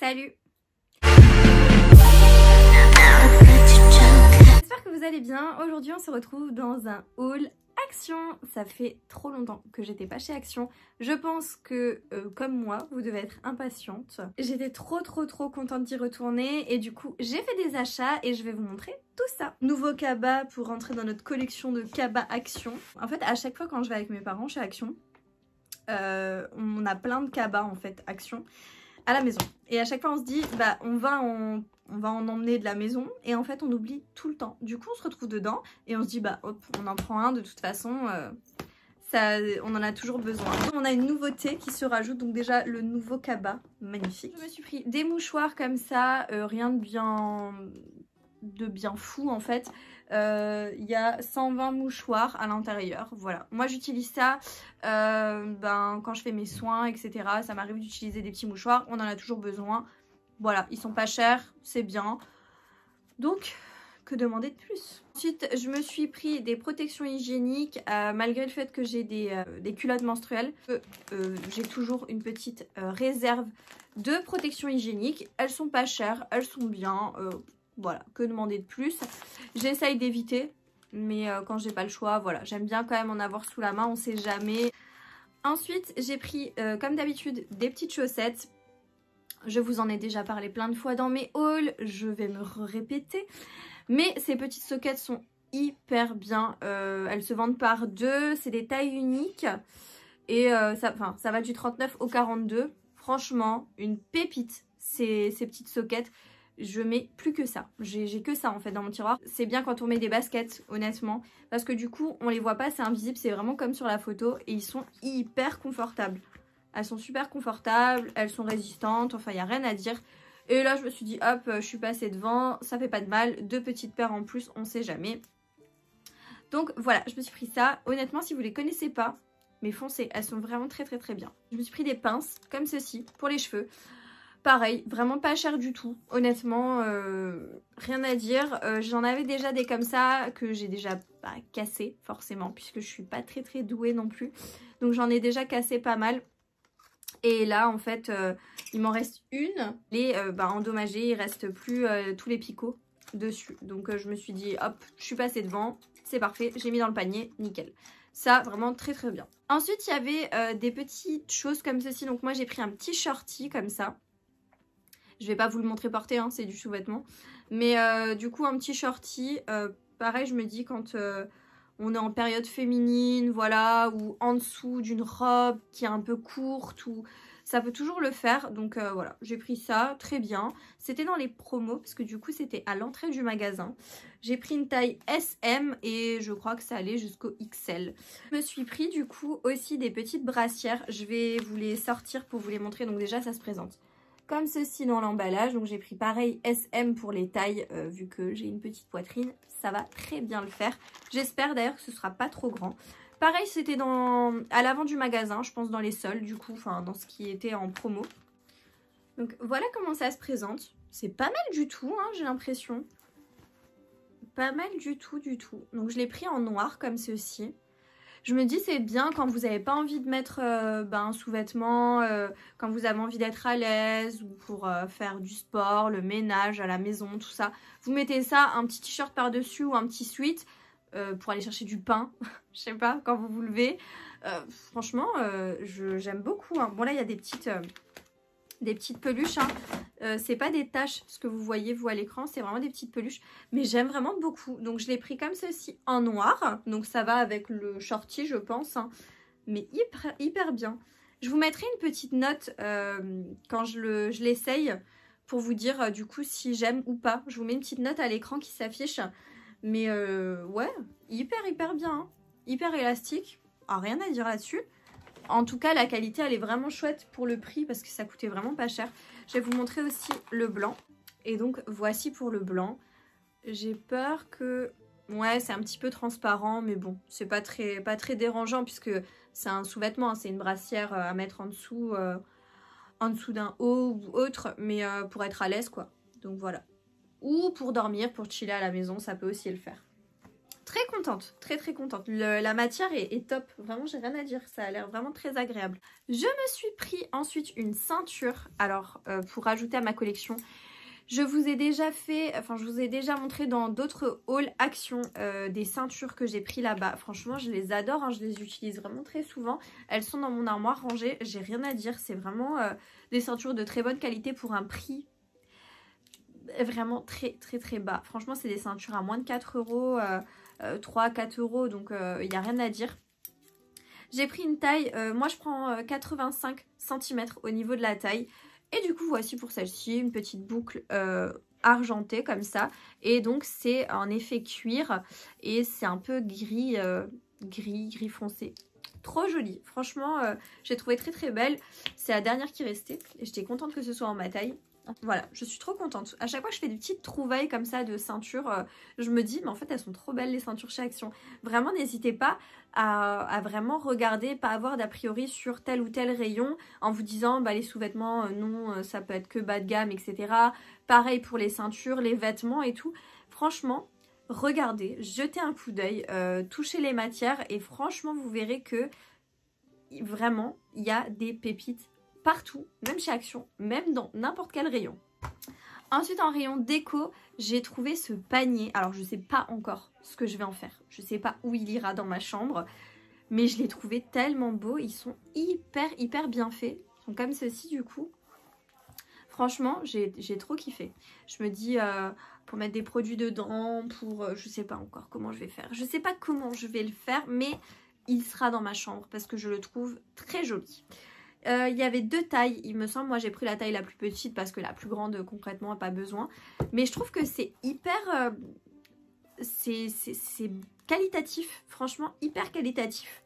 Salut! J'espère que vous allez bien. Aujourd'hui on se retrouve dans un haul Action. Ça fait trop longtemps que j'étais pas chez Action. Je pense que comme moi vous devez être impatiente. J'étais trop contente d'y retourner et du coup j'ai fait des achats et je vais vous montrer tout ça. Nouveau cabas pour rentrer dans notre collection de cabas Action. En fait à chaque fois quand je vais avec mes parents chez Action, on a plein de cabas en fait Action à la maison et à chaque fois on se dit bah on va en emmener de la maison et en fait on oublie tout le temps. Du coup on se retrouve dedans et on se dit bah hop on en prend un de toute façon, on en a toujours besoin. On a une nouveauté qui se rajoute, donc déjà le nouveau cabas magnifique. Je me suis pris des mouchoirs comme ça, rien de bien fou en fait. Il y a 120 mouchoirs à l'intérieur, voilà. Moi j'utilise ça quand je fais mes soins etc. Ça m'arrive d'utiliser des petits mouchoirs, on en a toujours besoin. Voilà, ils sont pas chers, c'est bien. Donc, que demander de plus? Ensuite, je me suis pris des protections hygiéniques, malgré le fait que j'ai des culottes menstruelles. J'ai toujours une petite réserve de protections hygiéniques. Elles sont pas chères, elles sont bien. Voilà, que demander de plus? J'essaye d'éviter, mais quand j'ai pas le choix, voilà. J'aime bien quand même en avoir sous la main, on sait jamais. Ensuite, j'ai pris, comme d'habitude, des petites chaussettes. Je vous en ai déjà parlé plein de fois dans mes hauls, je vais me répéter. Mais ces petites soquettes sont hyper bien. Elles se vendent par deux, c'est des tailles uniques. Et ça va du 39 au 42. Franchement, une pépite, ces petites soquettes. Je mets plus que ça. J'ai que ça en fait dans mon tiroir. C'est bien quand on met des baskets, honnêtement. Parce que du coup, on les voit pas, c'est invisible. C'est vraiment comme sur la photo. Et ils sont hyper confortables. Elles sont super confortables, elles sont résistantes, enfin il n'y a rien à dire. Et là je me suis dit hop, je suis passée devant, ça fait pas de mal, deux petites paires en plus, on sait jamais. Donc voilà, je me suis pris ça. Honnêtement si vous les connaissez pas, mais foncez, elles sont vraiment très bien. Je me suis pris des pinces comme ceci pour les cheveux. Pareil, vraiment pas cher du tout, honnêtement, rien à dire. J'en avais déjà des comme ça que j'ai déjà cassé forcément, puisque je suis pas très douée non plus. Donc j'en ai déjà cassé pas mal. Et là en fait il m'en reste une, elle est endommagée, il reste plus tous les picots dessus. Donc je me suis dit hop, je suis passée devant, c'est parfait, j'ai mis dans le panier, nickel. Ça vraiment très bien. Ensuite il y avait des petites choses comme ceci, donc moi j'ai pris un petit shorty comme ça. Je vais pas vous le montrer porté, hein, c'est du sous-vêtement. Mais du coup un petit shorty, pareil je me dis quand... on est en période féminine, voilà, ou en dessous d'une robe qui est un peu courte, ou ça peut toujours le faire. Donc voilà, j'ai pris ça, très bien. C'était dans les promos, parce que du coup c'était à l'entrée du magasin. J'ai pris une taille SM et je crois que ça allait jusqu'au XL. Je me suis pris du coup aussi des petites brassières. Je vais vous les sortir pour vous les montrer. Donc déjà ça se présente comme ceci dans l'emballage. Donc j'ai pris pareil SM pour les tailles, vu que j'ai une petite poitrine, ça va très bien le faire. J'espère d'ailleurs que ce sera pas trop grand. Pareil c'était à l'avant du magasin, je pense dans les soldes du coup, enfin dans ce qui était en promo. Donc voilà comment ça se présente. C'est pas mal du tout, hein, j'ai l'impression. Pas mal du tout. Donc je l'ai pris en noir comme ceci. Je me dis c'est bien quand vous n'avez pas envie de mettre un sous-vêtement, quand vous avez envie d'être à l'aise ou pour faire du sport, le ménage à la maison, tout ça. Vous mettez ça, un petit t-shirt par-dessus ou un petit sweat pour aller chercher du pain, je sais pas, quand vous vous levez. Franchement, j'aime beaucoup. Hein. Bon là il y a des petites peluches, hein. C'est pas des taches ce que vous voyez vous à l'écran, c'est vraiment des petites peluches, mais j'aime vraiment beaucoup. Donc je l'ai pris comme ceci en noir, donc ça va avec le shorty je pense, hein. Mais hyper bien. Je vous mettrai une petite note quand je l'essaye pour vous dire du coup si j'aime ou pas. Je vous mets une petite note à l'écran qui s'affiche, mais ouais, hyper bien, hein. Hyper élastique, rien à dire là-dessus. En tout cas, la qualité, elle est vraiment chouette pour le prix parce que ça coûtait vraiment pas cher. Je vais vous montrer aussi le blanc. Et donc, voici pour le blanc. J'ai peur que... Ouais, c'est un petit peu transparent, mais bon, c'est pas très dérangeant puisque c'est un sous-vêtement, hein, c'est une brassière à mettre en dessous d'un haut ou autre, mais pour être à l'aise, quoi. Donc voilà. Ou pour dormir, pour chiller à la maison, ça peut aussi le faire. Très contente, très contente. La matière est top, vraiment j'ai rien à dire, ça a l'air vraiment très agréable. Je me suis pris ensuite une ceinture, alors pour ajouter à ma collection. Je vous ai déjà fait, enfin je vous ai déjà montré dans d'autres hauls Action des ceintures que j'ai pris là-bas. Franchement je les adore, hein, je les utilise vraiment très souvent. Elles sont dans mon armoire rangée, j'ai rien à dire. C'est vraiment des ceintures de très bonne qualité pour un prix vraiment très bas. Franchement c'est des ceintures à moins de 4 euros, 3-4 euros, donc il n'y a rien à dire. J'ai pris une taille, moi je prends 85 cm au niveau de la taille. Et du coup voici pour celle-ci une petite boucle argentée comme ça. Et donc c'est en effet cuir et c'est un peu gris, gris foncé. Trop jolie, franchement j'ai trouvé très belle. C'est la dernière qui restait et j'étais contente que ce soit en ma taille. Voilà, je suis trop contente. À chaque fois que je fais des petites trouvailles comme ça de ceintures, je me dis mais en fait elles sont trop belles les ceintures chez Action. Vraiment n'hésitez pas à vraiment regarder, pas avoir d'a priori sur tel ou tel rayon en vous disant bah les sous-vêtements non ça peut être que bas de gamme, etc. Pareil pour les ceintures, les vêtements et tout. Franchement regardez, jetez un coup d'œil, touchez les matières et franchement vous verrez que vraiment il y a des pépites partout, même chez Action, même dans n'importe quel rayon. Ensuite en rayon déco, j'ai trouvé ce panier. Alors je sais pas encore ce que je vais en faire. Je sais pas où il ira dans ma chambre. Mais je l'ai trouvé tellement beau. Ils sont hyper bien faits. Ils sont comme ceci du coup. Franchement, j'ai trop kiffé. Je me dis pour mettre des produits dedans, pour je sais pas encore comment je vais faire. Je sais pas comment je vais le faire, mais il sera dans ma chambre parce que je le trouve très joli. Il y avait deux tailles, il me semble. Moi j'ai pris la taille la plus petite parce que la plus grande concrètement n'a pas besoin. Mais je trouve que c'est hyper... c'est qualitatif, franchement hyper qualitatif.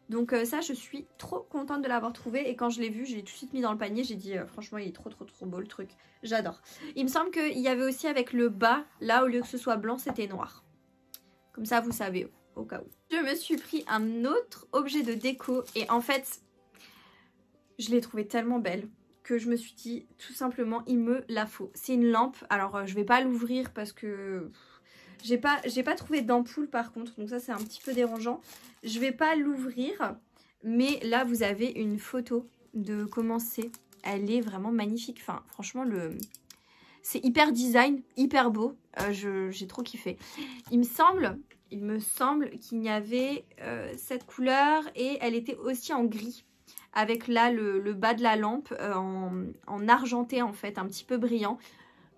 Donc ça je suis trop contente de l'avoir trouvé. Et quand je l'ai vu, je l'ai tout de suite mis dans le panier. J'ai dit franchement il est trop beau le truc. J'adore. Il me semble qu'il y avait aussi avec le bas, là au lieu que ce soit blanc c'était noir. Comme ça vous savez au cas où. Je me suis pris un autre objet de déco et en fait... je l'ai trouvée tellement belle que je me suis dit tout simplement il me la faut. C'est une lampe, alors je vais pas l'ouvrir parce que j'ai pas trouvé d'ampoule par contre, donc ça c'est un petit peu dérangeant. Je vais pas l'ouvrir, mais là vous avez une photo de comment c'est. Elle est vraiment magnifique, enfin franchement c'est hyper design, hyper beau, j'ai trop kiffé. Il me semble qu'il y avait cette couleur et elle était aussi en gris. Avec là le bas de la lampe en argenté en fait, un petit peu brillant.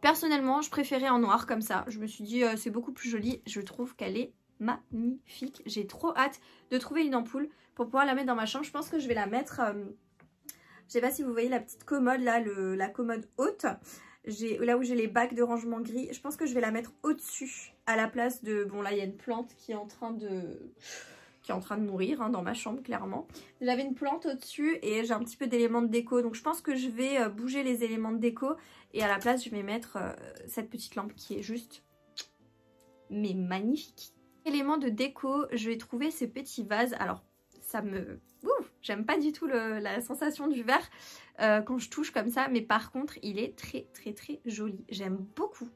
Personnellement, je préférais en noir comme ça. Je me suis dit c'est beaucoup plus joli. Je trouve qu'elle est magnifique. J'ai trop hâte de trouver une ampoule pour pouvoir la mettre dans ma chambre. Je pense que je vais la mettre... je sais pas si vous voyez la petite commode là, la commode haute. Là où j'ai les bacs de rangement gris. Je pense que je vais la mettre au-dessus à la place de... bon là il y a une plante qui est en train de mourir hein, dans ma chambre clairement. J'avais une plante au-dessus et j'ai un petit peu d'éléments de déco. Donc je pense que je vais bouger les éléments de déco et à la place je vais mettre cette petite lampe qui est juste mais magnifique. Élément de déco, je vais trouver ce petit vase. Alors ça me... ouf, j'aime pas du tout la sensation du verre quand je touche comme ça. Mais par contre il est très joli. J'aime beaucoup.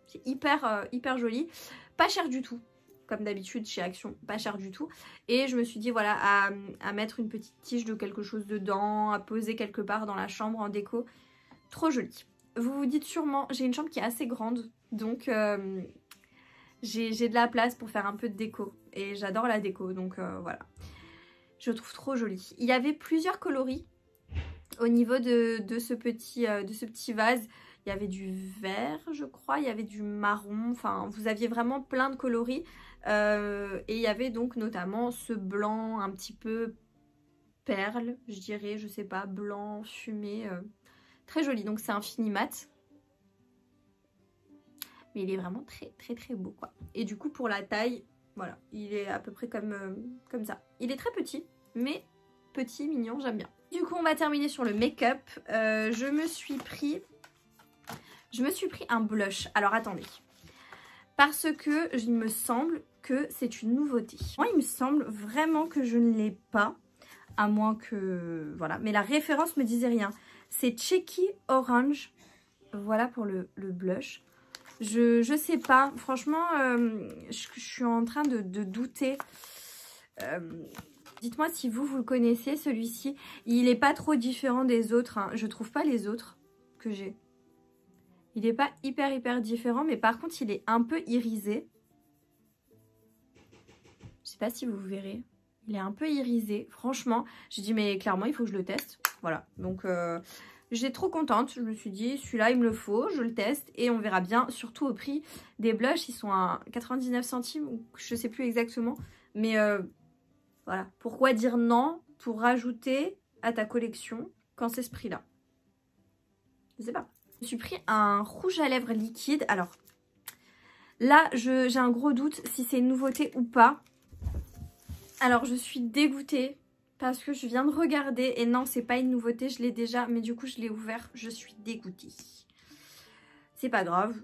C'est hyper joli. Pas cher du tout. Comme d'habitude chez Action, pas cher du tout. Et je me suis dit voilà à mettre une petite tige de quelque chose dedans, à poser quelque part dans la chambre en déco. Trop joli. Vous vous dites sûrement, j'ai une chambre qui est assez grande, donc j'ai de la place pour faire un peu de déco. Et j'adore la déco, donc voilà. Je le trouve trop joli. Il y avait plusieurs coloris au niveau de ce petit vase. Il y avait du vert, je crois, il y avait du marron, enfin vous aviez vraiment plein de coloris. Et il y avait donc notamment ce blanc un petit peu perle, je dirais, je sais pas, blanc, fumé, très joli. Donc c'est un fini mat. Mais il est vraiment très beau quoi. Et du coup pour la taille, voilà, il est à peu près comme ça. Il est très petit, mais petit, mignon, j'aime bien. Du coup on va terminer sur le make-up. Je me suis pris un blush. Alors attendez. Parce que il me semble que c'est une nouveauté. Moi il me semble vraiment que je ne l'ai pas. À moins que... voilà. Mais la référence me disait rien. C'est Cheeky Orange. Voilà pour le blush. Je sais pas. Franchement, je suis en train de douter. Dites-moi si vous le connaissez, celui-ci. Il est pas trop différent des autres. Hein. Je trouve pas les autres que j'ai. Il est pas hyper différent. Mais par contre, il est un peu irisé. Je sais pas si vous verrez. Il est un peu irisé. Franchement, j'ai dit mais clairement, il faut que je le teste. Voilà. Donc... j'étais trop contente, je me suis dit celui-là il me le faut, je le teste et on verra bien, surtout au prix des blushs, ils sont à 99 centimes ou je sais plus exactement, mais voilà, pourquoi dire non pour rajouter à ta collection quand c'est ce prix-là? Je sais pas. Je me suis pris un rouge à lèvres liquide, alors là j'ai un gros doute si c'est une nouveauté ou pas, alors je suis dégoûtée. Parce que je viens de regarder et non, c'est pas une nouveauté, je l'ai déjà, mais du coup je l'ai ouvert, je suis dégoûtée. C'est pas grave.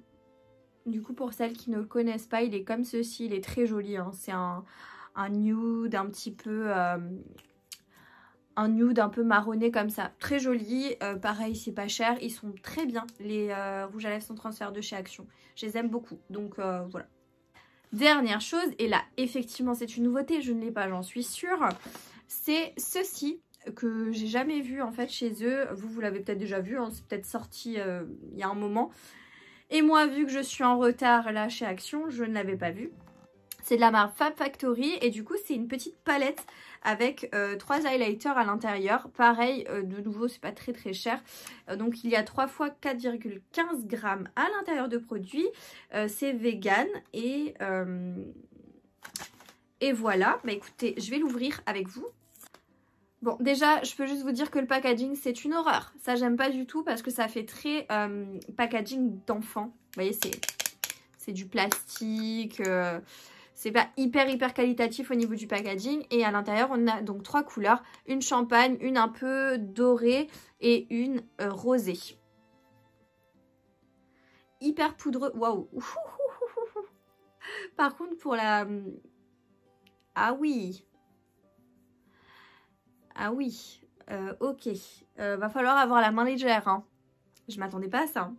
Du coup pour celles qui ne le connaissent pas, il est comme ceci, il est très joli. Hein. C'est un nude un petit peu... un nude un peu marronné comme ça. Très joli, pareil c'est pas cher, ils sont très bien. Les rouges à lèvres sans transfert de chez Action. Je les aime beaucoup, donc voilà. Dernière chose, et là effectivement c'est une nouveauté, je ne l'ai pas, j'en suis sûre. C'est ceci que j'ai jamais vu en fait chez eux. Vous l'avez peut-être déjà vu, hein, c'est peut-être sorti il y a un moment. Et moi, vu que je suis en retard là chez Action, je ne l'avais pas vu. C'est de la marque Fab Factory et du coup c'est une petite palette avec 3 highlighters à l'intérieur. Pareil, de nouveau c'est pas très cher. Donc il y a 3 fois 4,15 grammes à l'intérieur de produits. C'est vegan et voilà. Bah écoutez, je vais l'ouvrir avec vous. Bon, déjà, je peux juste vous dire que le packaging, c'est une horreur. Ça, j'aime pas du tout parce que ça fait très packaging d'enfant. Vous voyez, c'est du plastique. C'est pas hyper qualitatif au niveau du packaging. Et à l'intérieur, on a donc 3 couleurs. Une champagne, une un peu dorée et une rosée. Hyper poudreux. Waouh. Par contre, pour la... Ah oui. Ah oui, ok. Va falloir avoir la main légère. Hein. Je m'attendais pas à ça.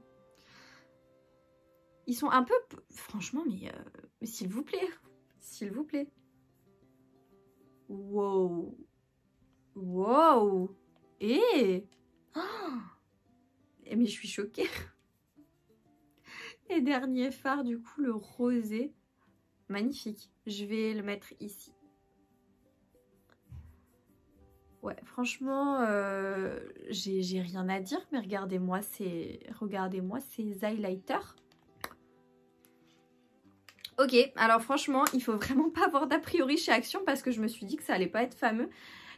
Ils sont un peu... Franchement, mais s'il vous plaît. S'il vous plaît. Wow. Wow. Et... Oh, mais je suis choquée. Et dernier fard, du coup, le rosé. Magnifique. Je vais le mettre ici. Ouais, franchement, j'ai rien à dire, mais regardez-moi ces highlighters. Ok, alors franchement, il faut vraiment pas avoir d'a priori chez Action parce que je me suis dit que ça allait pas être fameux.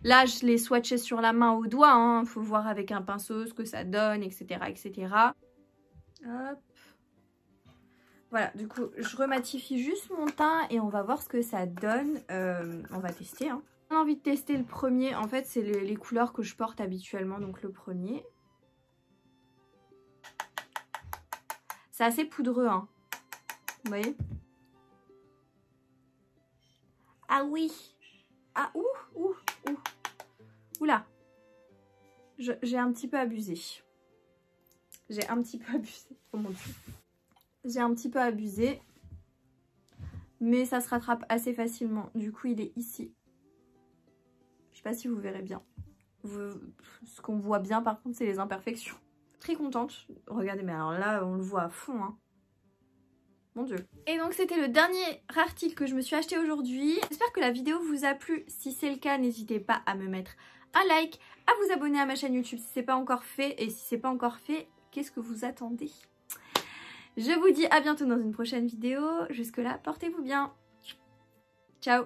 Là, je l'ai swatché sur la main au doigt, hein. Faut voir avec un pinceau ce que ça donne, etc. Hop. Voilà, du coup, je rematifie juste mon teint et on va voir ce que ça donne. On va tester, hein. J'ai envie de tester le premier. En fait, c'est les couleurs que je porte habituellement. Donc, le premier. C'est assez poudreux, hein. Vous voyez? Ah oui. Ah, oula. J'ai un petit peu abusé. J'ai un petit peu abusé. Oh mon Dieu. J'ai un petit peu abusé. Mais ça se rattrape assez facilement. Du coup, il est ici. Je sais pas si vous verrez bien. Ce qu'on voit bien par contre, c'est les imperfections. Très contente. Regardez, mais alors là, on le voit à fond. Hein. Mon Dieu. Et donc, c'était le dernier article que je me suis acheté aujourd'hui. J'espère que la vidéo vous a plu. Si c'est le cas, n'hésitez pas à me mettre un like, à vous abonner à ma chaîne YouTube si c'est pas encore fait. Et si c'est pas encore fait, qu'est-ce que vous attendez? Je vous dis à bientôt dans une prochaine vidéo. Jusque là, portez-vous bien. Ciao.